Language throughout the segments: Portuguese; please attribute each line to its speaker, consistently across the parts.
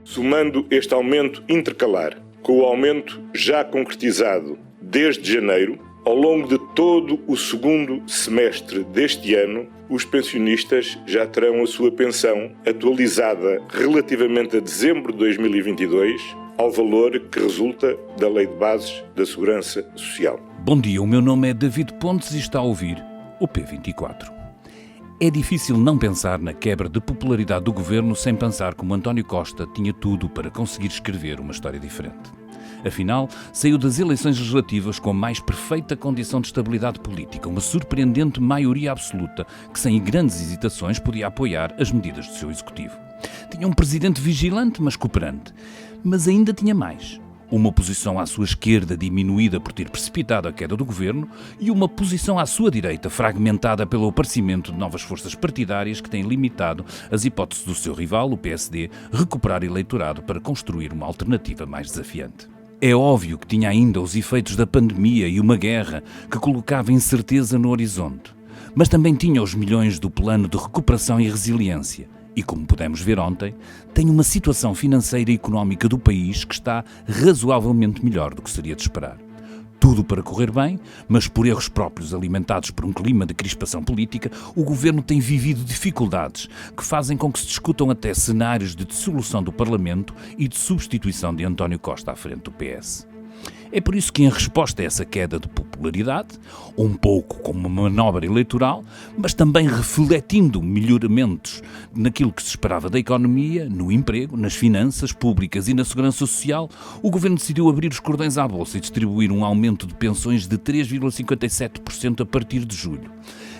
Speaker 1: Somando este aumento intercalar com o aumento já concretizado desde janeiro, ao longo de todo o segundo semestre deste ano, os pensionistas já terão a sua pensão atualizada relativamente a dezembro de 2022 ao valor que resulta da Lei de Bases da Segurança Social.
Speaker 2: Bom dia, o meu nome é David Pontes e está a ouvir o P24. É difícil não pensar na quebra de popularidade do governo sem pensar como António Costa tinha tudo para conseguir escrever uma história diferente. Afinal, saiu das eleições legislativas com a mais perfeita condição de estabilidade política, uma surpreendente maioria absoluta que, sem grandes hesitações, podia apoiar as medidas do seu executivo. Tinha um presidente vigilante, mas cooperante. Mas ainda tinha mais. Uma posição à sua esquerda diminuída por ter precipitado a queda do governo e uma posição à sua direita fragmentada pelo aparecimento de novas forças partidárias que têm limitado as hipóteses do seu rival, o PSD, recuperar eleitorado para construir uma alternativa mais desafiante. É óbvio que tinha ainda os efeitos da pandemia e uma guerra que colocava incerteza no horizonte, mas também tinha os milhões do plano de recuperação e resiliência. E, como pudemos ver ontem, tem uma situação financeira e económica do país que está razoavelmente melhor do que seria de esperar. Tudo para correr bem, mas por erros próprios alimentados por um clima de crispação política, o governo tem vivido dificuldades que fazem com que se discutam até cenários de dissolução do Parlamento e de substituição de António Costa à frente do PS. É por isso que, em resposta a essa queda de popularidade, um pouco como uma manobra eleitoral, mas também refletindo melhoramentos naquilo que se esperava da economia, no emprego, nas finanças públicas e na segurança social, o governo decidiu abrir os cordões à bolsa e distribuir um aumento de pensões de 3,57% a partir de julho.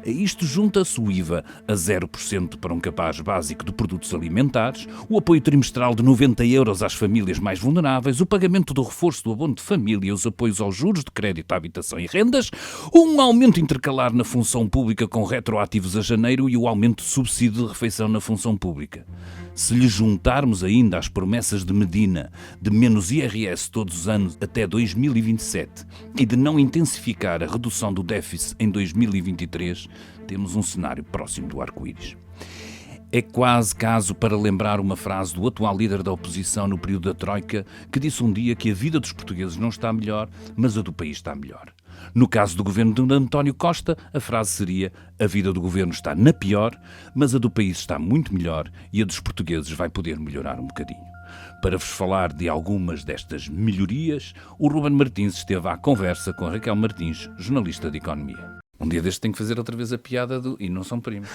Speaker 2: A isto junta-se o IVA a 0% para um cabaz básico de produtos alimentares, o apoio trimestral de 90 euros às famílias mais vulneráveis, o pagamento do reforço do abono de família, os apoios aos juros de crédito à habitação e rendas, um aumento intercalar na função pública com retroativos a janeiro e o aumento de subsídio de refeição na função pública. Se lhe juntarmos ainda as promessas de Medina de menos IRS todos os anos até 2027 e de não intensificar a redução do déficit em 2023, temos um cenário próximo do arco-íris. É quase caso para lembrar uma frase do atual líder da oposição no período da Troika, que disse um dia que a vida dos portugueses não está melhor, mas a do país está melhor. No caso do governo de António Costa, a frase seria: a vida do governo está na pior, mas a do país está muito melhor e a dos portugueses vai poder melhorar um bocadinho. Para vos falar de algumas destas melhorias, o Ruben Martins esteve à conversa com a Raquel Martins, jornalista de Economia. Um dia deste tenho que fazer outra vez a piada do "e não são primos".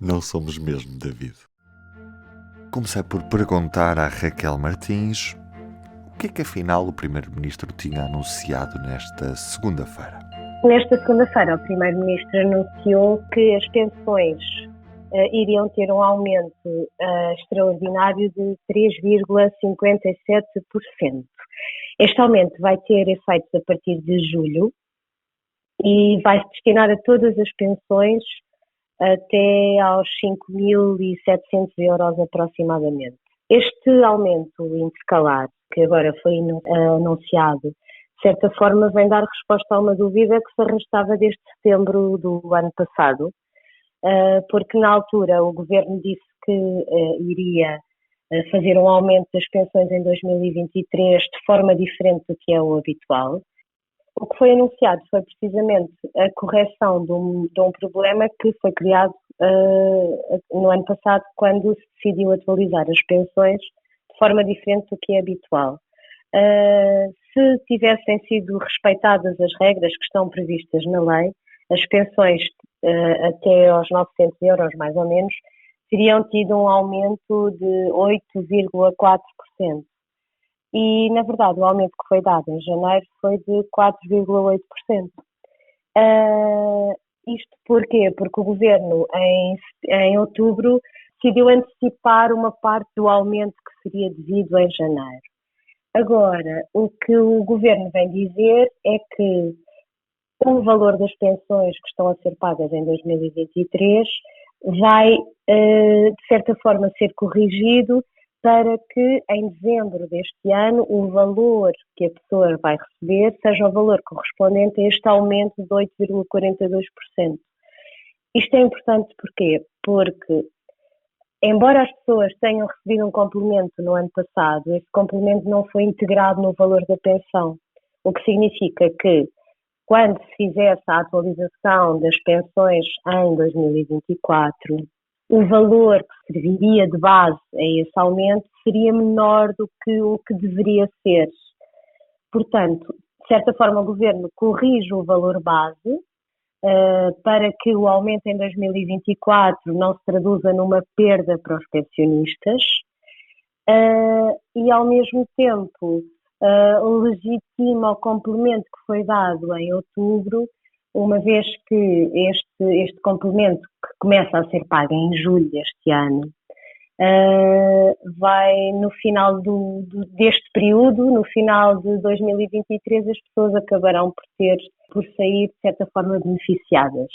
Speaker 3: Não somos mesmo, David. Comecei por perguntar à Raquel Martins o que é que afinal o Primeiro-Ministro tinha anunciado nesta segunda-feira.
Speaker 4: Nesta segunda-feira, o Primeiro-Ministro anunciou que as pensões iriam ter um aumento extraordinário de 3,57%. Este aumento vai ter efeitos a partir de julho e vai se destinar a todas as pensões até aos 5.700 euros aproximadamente. Este aumento intercalar, que agora foi anunciado, de certa forma vem dar resposta a uma dúvida que se arrastava desde setembro do ano passado, porque na altura o Governo disse que iria fazer um aumento das pensões em 2023 de forma diferente do que é o habitual. O que foi anunciado foi precisamente a correção de um problema que foi criado no ano passado, quando se decidiu atualizar as pensões de forma diferente do que é habitual. Se tivessem sido respeitadas as regras que estão previstas na lei, as pensões até aos 900 euros, mais ou menos, teriam tido um aumento de 8,4%. E, na verdade, o aumento que foi dado em janeiro foi de 4,8%. Isto porquê? Porque o Governo, em outubro, decidiu antecipar uma parte do aumento que seria devido em janeiro. Agora, o que o Governo vem dizer é que o valor das pensões que estão a ser pagas em 2023 vai, de certa forma, ser corrigido para que em dezembro deste ano o valor que a pessoa vai receber seja o valor correspondente a este aumento de 8,42%. Isto é importante porquê? Porque embora as pessoas tenham recebido um complemento no ano passado, esse complemento não foi integrado no valor da pensão, o que significa que quando se fizesse a atualização das pensões em 2024, o valor que serviria de base a esse aumento seria menor do que o que deveria ser. Portanto, de certa forma, o Governo corrige o valor base para que o aumento em 2024 não se traduza numa perda para os pensionistas e, ao mesmo tempo, legitima o complemento que foi dado em outubro, uma vez que este complemento, que começa a ser pago em julho deste ano, vai no final deste período, no final de 2023, as pessoas acabarão por sair de certa forma beneficiadas,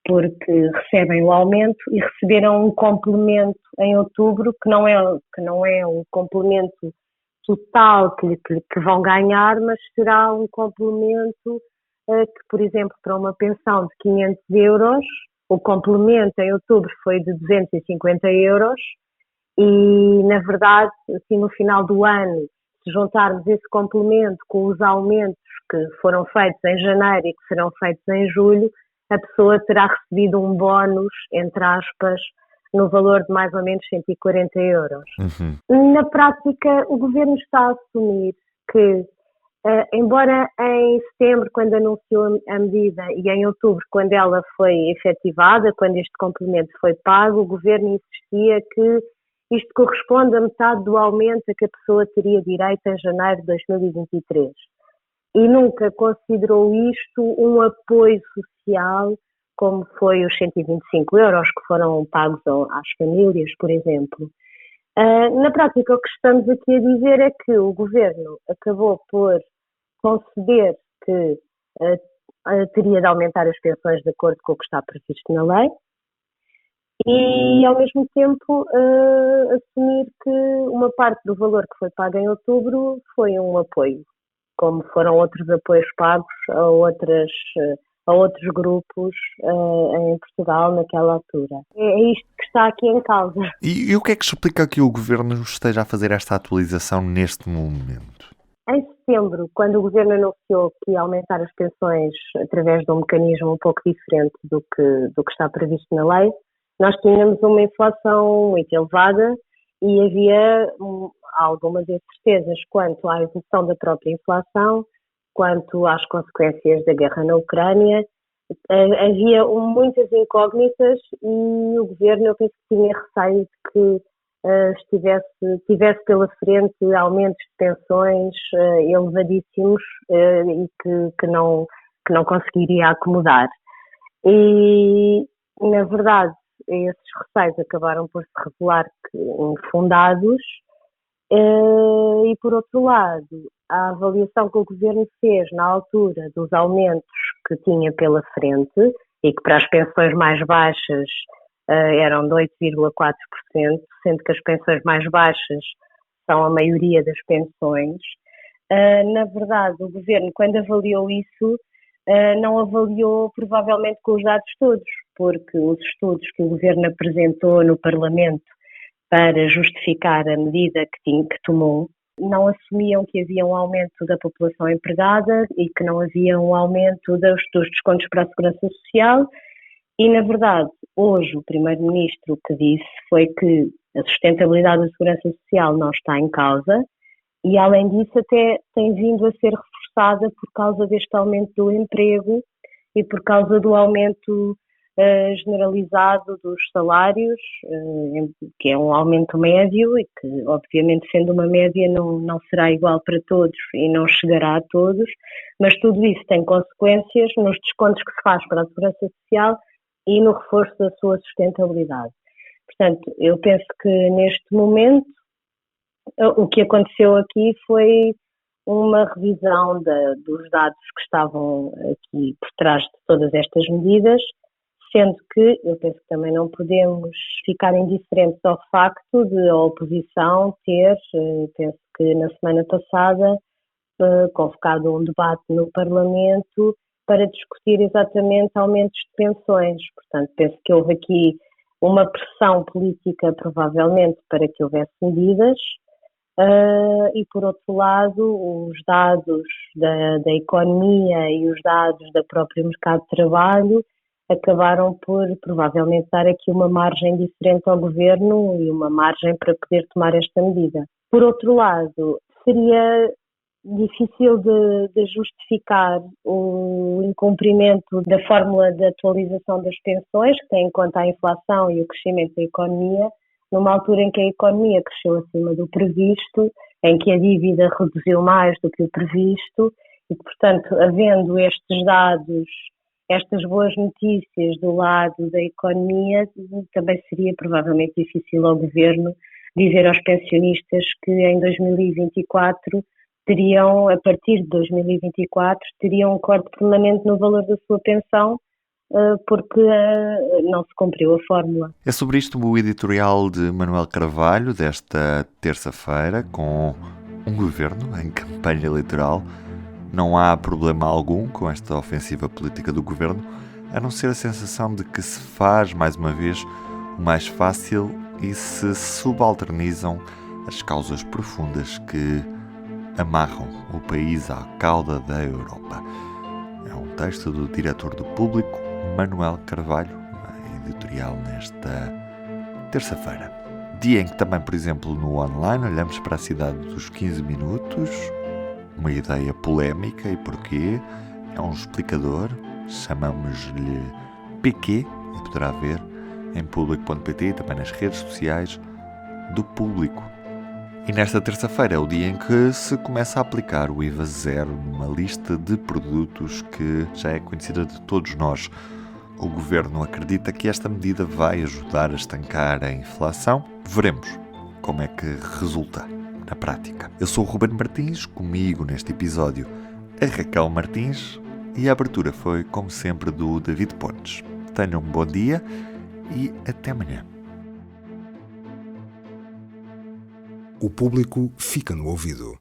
Speaker 4: porque recebem o aumento e receberam um complemento em outubro que não é um complemento total que vão ganhar, mas será um complemento que, por exemplo, para uma pensão de 500 euros, o complemento em outubro foi de 250 euros e, na verdade, assim, no final do ano, se juntarmos esse complemento com os aumentos que foram feitos em janeiro e que serão feitos em julho, a pessoa terá recebido um bónus, entre aspas, no valor de mais ou menos 140 euros. Na prática, o Governo está a assumir que, embora em setembro, quando anunciou a medida, e em outubro, quando ela foi efetivada, quando este complemento foi pago, o Governo insistia que isto corresponde a metade do aumento a que a pessoa teria direito em janeiro de 2023. E nunca considerou isto um apoio social, como foi os 125 euros que foram pagos às famílias, por exemplo. Na prática, o que estamos aqui a dizer é que o Governo acabou por conceder que teria de aumentar as pensões de acordo com o que está previsto na lei e, ao mesmo tempo, assumir que uma parte do valor que foi pago em outubro foi um apoio, como foram outros apoios pagos a outros grupos em Portugal naquela altura. É isto que está aqui em causa.
Speaker 3: E o que é que explica que o Governo esteja a fazer esta atualização neste momento?
Speaker 4: Em setembro, quando o Governo anunciou que ia aumentar as pensões através de um mecanismo um pouco diferente do que está previsto na lei, nós tínhamos uma inflação muito elevada e havia algumas incertezas quanto à evolução da própria inflação, quanto às consequências da guerra na Ucrânia. Havia muitas incógnitas e o Governo, eu penso que tinha receio de que tivesse pela frente aumentos de pensões elevadíssimos e que não conseguiria acomodar. E, na verdade, esses receios acabaram por se revelar infundados e, por outro lado, a avaliação que o Governo fez na altura dos aumentos que tinha pela frente e que para as pensões mais baixas eram de 8,4%, sendo que as pensões mais baixas são a maioria das pensões. Na verdade, o Governo, quando avaliou isso, não avaliou provavelmente com os dados todos, porque os estudos que o Governo apresentou no Parlamento para justificar a medida que tomou não assumiam que havia um aumento da população empregada e que não havia um aumento dos descontos para a Segurança Social. E, na verdade, hoje o Primeiro-Ministro o que disse foi que a sustentabilidade da Segurança Social não está em causa e, além disso, até tem vindo a ser reforçada por causa deste aumento do emprego e por causa do aumento generalizado dos salários, que é um aumento médio e que, obviamente, sendo uma média, não será igual para todos e não chegará a todos, mas tudo isso tem consequências nos descontos que se faz para a Segurança Social e no reforço da sua sustentabilidade. Portanto, eu penso que neste momento o que aconteceu aqui foi uma revisão dos dados que estavam aqui por trás de todas estas medidas, sendo que eu penso que também não podemos ficar indiferentes ao facto de a oposição ter, penso que na semana passada, convocado um debate no Parlamento para discutir exatamente aumentos de pensões. Portanto, penso que houve aqui uma pressão política, provavelmente, para que houvesse medidas, e, por outro lado, os dados da economia e os dados do próprio mercado de trabalho acabaram por, provavelmente, dar aqui uma margem diferente ao governo e uma margem para poder tomar esta medida. Por outro lado, seria difícil de justificar o incumprimento da fórmula de atualização das pensões, que tem em conta a inflação e o crescimento da economia, numa altura em que a economia cresceu acima do previsto, em que a dívida reduziu mais do que o previsto e que, portanto, havendo estes dados, estas boas notícias do lado da economia, também seria provavelmente difícil ao governo dizer aos pensionistas que em 2024 teriam, a partir de 2024, teriam um corte permanente no valor da sua pensão, porque não se cumpriu a fórmula.
Speaker 3: É sobre isto o editorial de Manuel Carvalho desta terça-feira, com um governo em campanha eleitoral. Não há problema algum com esta ofensiva política do governo, a não ser a sensação de que se faz, mais uma vez, o mais fácil e se subalternizam as causas profundas que amarram o país à cauda da Europa. É um texto do diretor do Público, Manuel Carvalho, editorial nesta terça-feira. Dia em que também, por exemplo, no online, olhamos para a cidade dos 15 minutos, uma ideia polémica e porquê. É um explicador, chamamos-lhe PQ, e poderá ver em público.pt e também nas redes sociais do Público. E nesta terça-feira é o dia em que se começa a aplicar o IVA zero numa lista de produtos que já é conhecida de todos nós. O governo acredita que esta medida vai ajudar a estancar a inflação. Veremos como é que resulta na prática. Eu sou o Ruben Martins, comigo neste episódio a Raquel Martins e a abertura foi, como sempre, do David Pontes. Tenham um bom dia e até amanhã.
Speaker 5: O Público fica no ouvido.